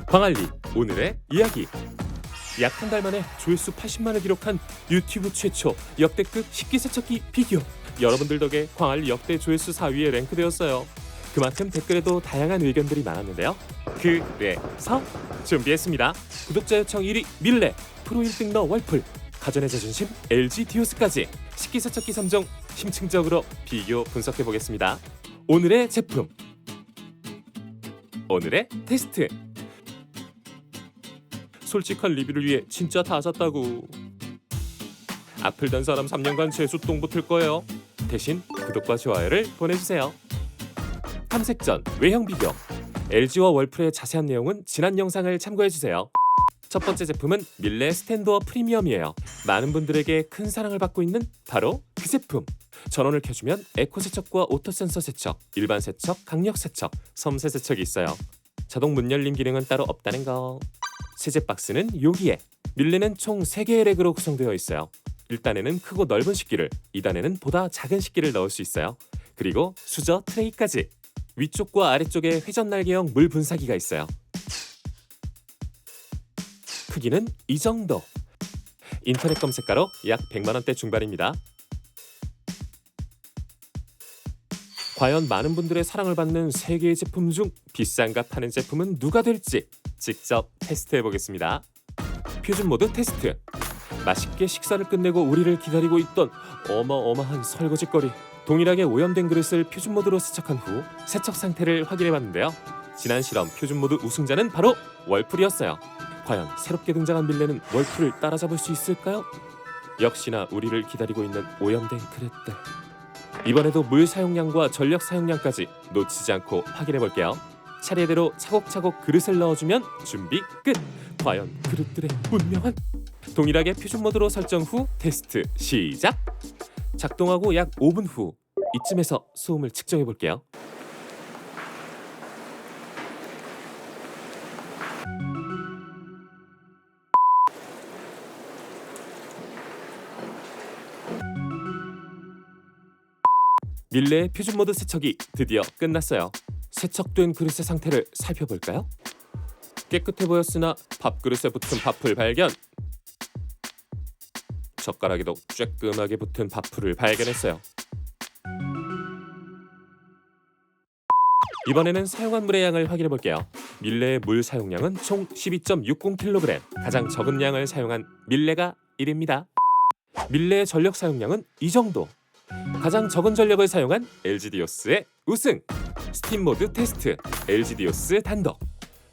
광안리 오늘의 이야기. 약 한 달 만에 조회수 80만을 기록한 유튜브 최초 역대급 식기세척기 비교. 여러분들 덕에 광안리 역대 조회수 4위에 랭크되었어요. 그만큼 댓글에도 다양한 의견들이 많았는데요. 그래서 준비했습니다. 구독자 요청 1위 밀레, 프로 1등러 월풀, 가전의 자존심 LG 디오스까지 식기세척기 3종 심층적으로 비교 분석해보겠습니다. 오늘의 제품, 오늘의 테스트. 솔직한 리뷰를 위해 진짜 다 샀다고. 악플 단 사람 3년간 죄수 똥 붙을 거예요. 대신 구독과 좋아요를 보내주세요. 탐색 전 외형 비교. LG와 월풀의 자세한 내용은 지난 영상을 참고해주세요. 첫 번째 제품은 밀레 스탠드업 프리미엄이에요. 많은 분들에게 큰 사랑을 받고 있는 바로 그 제품. 전원을 켜주면 에코 세척과 오토 센서 세척, 일반 세척, 강력 세척, 섬세 세척이 있어요. 자동 문 열림 기능은 따로 없다는 거. 세제 박스는 여기에. 밀레는 총 3개의 랙으로 구성되어 있어요. 1단에는 크고 넓은 식기를, 2단에는 보다 작은 식기를 넣을 수 있어요. 그리고 수저 트레이까지. 위쪽과 아래쪽에 회전 날개형 물 분사기가 있어요. 크기는 이 정도. 인터넷 검색가로 약 100만원대 중반입니다. 과연 많은 분들의 사랑을 받는 3개의 제품 중 비싼 값 하는 제품은 누가 될지 직접 테스트해보겠습니다. 퓨전 모드 테스트. 맛있게 식사를 끝내고 우리를 기다리고 있던 어마어마한 설거지거리. 동일하게 오염된 그릇을 퓨전 모드로 세척한 후 세척 상태를 확인해봤는데요. 지난 실험 퓨전 모드 우승자는 바로 월풀이었어요. 과연 새롭게 등장한 밀레는 월풀을 따라잡을 수 있을까요? 역시나 우리를 기다리고 있는 오염된 그릇들. 이번에도 물 사용량과 전력 사용량까지 놓치지 않고 확인해볼게요. 차례대로 차곡차곡 그릇을 넣어주면 준비 끝! 과연 그릇들의 운명은? 동일하게 퓨전 모드로 설정 후 테스트 시작! 작동하고 약 5분 후 이쯤에서 소음을 측정해볼게요. 밀레의 퓨전 모드 세척이 드디어 끝났어요. 세척된 그릇의 상태를 살펴볼까요? 깨끗해 보였으나 밥그릇에 붙은 밥풀 발견. 젓가락에도 쬐끔하게 붙은 밥풀을 발견했어요. 이번에는 사용한 물의 양을 확인해 볼게요. 밀레의 물 사용량은 총 12.60kg. 가장 적은 양을 사용한 밀레가 1위입니다. 밀레의 전력 사용량은 이 정도. 가장 적은 전력을 사용한 LG 디오스의 우승. 스팀 모드 테스트. LG 디오스 단독.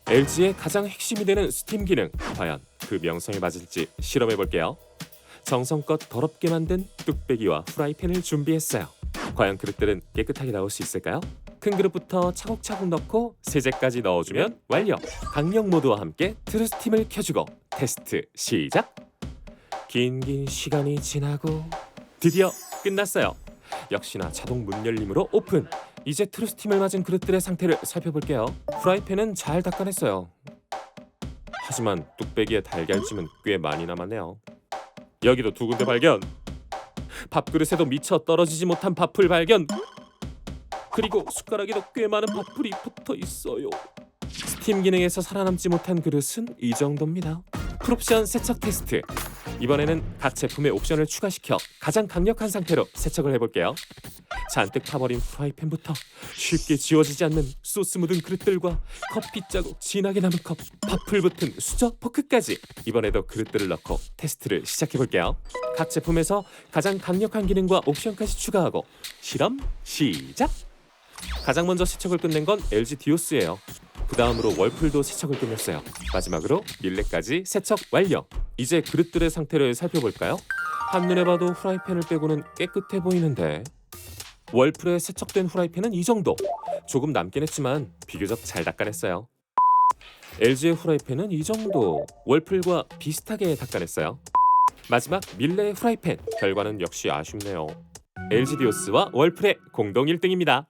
LG의 가장 핵심이 되는 스팀 기능. 과연 그 명성에 맞을지 실험해 볼게요. 정성껏 더럽게 만든 뚝배기와 후라이팬을 준비했어요. 과연 그릇들은 깨끗하게 나올 수 있을까요? 큰 그릇부터 차곡차곡 넣고 세제까지 넣어주면 완료. 강력 모드와 함께 트루스팀을 켜주고 테스트 시작. 긴 시간이 지나고 드디어 끝났어요. 역시나 자동 문 열림으로 오픈. 이제 트루스팀을 맞은 그릇들의 상태를 살펴볼게요. 후라이팬은 잘 닦아냈어요. 하지만 뚝배기에 달걀찜은 꽤 많이 남았네요. 여기도 2군데 발견. 밥그릇에도 미처 떨어지지 못한 밥풀 발견. 그리고 숟가락에도 꽤 많은 밥풀이 붙어 있어요. 스팀 기능에서 살아남지 못한 그릇은 이 정도입니다. 풀옵션 세척 테스트. 이번에는 각 제품의 옵션을 추가시켜 가장 강력한 상태로 세척을 해볼게요. 잔뜩 타버린 프라이팬부터 쉽게 지워지지 않는 소스 묻은 그릇들과 커피 자국 진하게 남은 컵, 밥풀 붙은 수저 포크까지. 이번에도 그릇들을 넣고 테스트를 시작해볼게요. 각 제품에서 가장 강력한 기능과 옵션까지 추가하고 실험 시작! 가장 먼저 세척을 끝낸 건 LG 디오스예요. 그 다음으로 월풀도 세척을 끝냈어요. 마지막으로 밀레까지 세척 완료. 이제 그릇들의 상태를 살펴볼까요? 한눈에 봐도 후라이팬을 빼고는 깨끗해 보이는데 월풀에 세척된 후라이팬은 이 정도. 조금 남긴 했지만 비교적 잘 닦아냈어요. LG의 후라이팬은 이 정도. 월풀과 비슷하게 닦아냈어요. 마지막 밀레의 후라이팬. 결과는 역시 아쉽네요. LG 디오스와 월풀의 공동 1등입니다.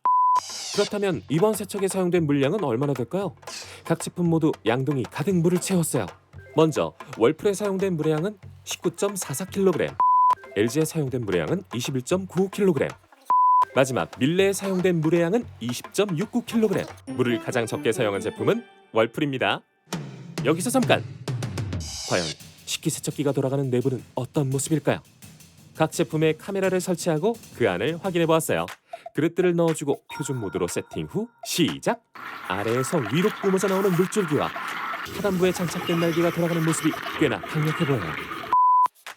그렇다면 이번 세척에 사용된 물량은 얼마나 될까요? 각 제품 모두 양동이 가득 물을 채웠어요. 먼저 월풀에 사용된 물의 양은 19.44kg, LG에 사용된 물의 양은 21.95kg, 마지막 밀레에 사용된 물의 양은 20.69kg. 물을 가장 적게 사용한 제품은 월풀입니다. 여기서 잠깐! 과연 식기세척기가 돌아가는 내부는 어떤 모습일까요? 각 제품에 카메라를 설치하고 그 안을 확인해 보았어요. 그릇들을 넣어주고 표준 모드로 세팅 후 시작! 아래에서 위로 뿜어져 나오는 물줄기와 하단부에 장착된 날개가 돌아가는 모습이 꽤나 강력해 보여요.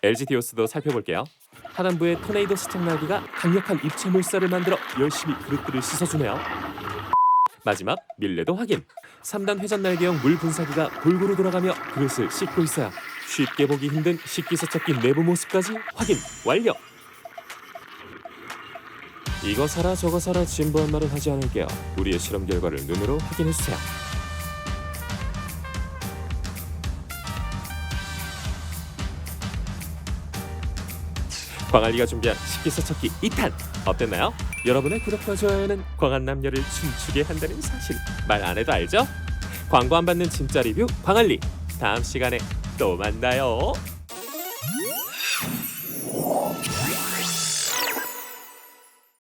LG 디오스도 살펴볼게요. 하단부의 토네이도 스틱 날개가 강력한 입체 몰살을 만들어 열심히 그릇들을 씻어주네요. 마지막 밀레도 확인. 3단 회전 날개형 물 분사기가 골고루 돌아가며 그릇을 씻고 있어요. 쉽게 보기 힘든 식기세척기 내부 모습까지 확인 완료. 이거 사라 저거 사라 진부한 말은 하지 않을게요. 우리의 실험 결과를 눈으로 확인해주세요. 광안리가 준비한 식기세척기 2탄 어땠나요? 여러분의 구독과 좋아요는 광안 남녀를 춤추게 한다는 사실 말 안 해도 알죠? 광고 안 받는 진짜 리뷰 광안리 다음 시간에 또 만나요.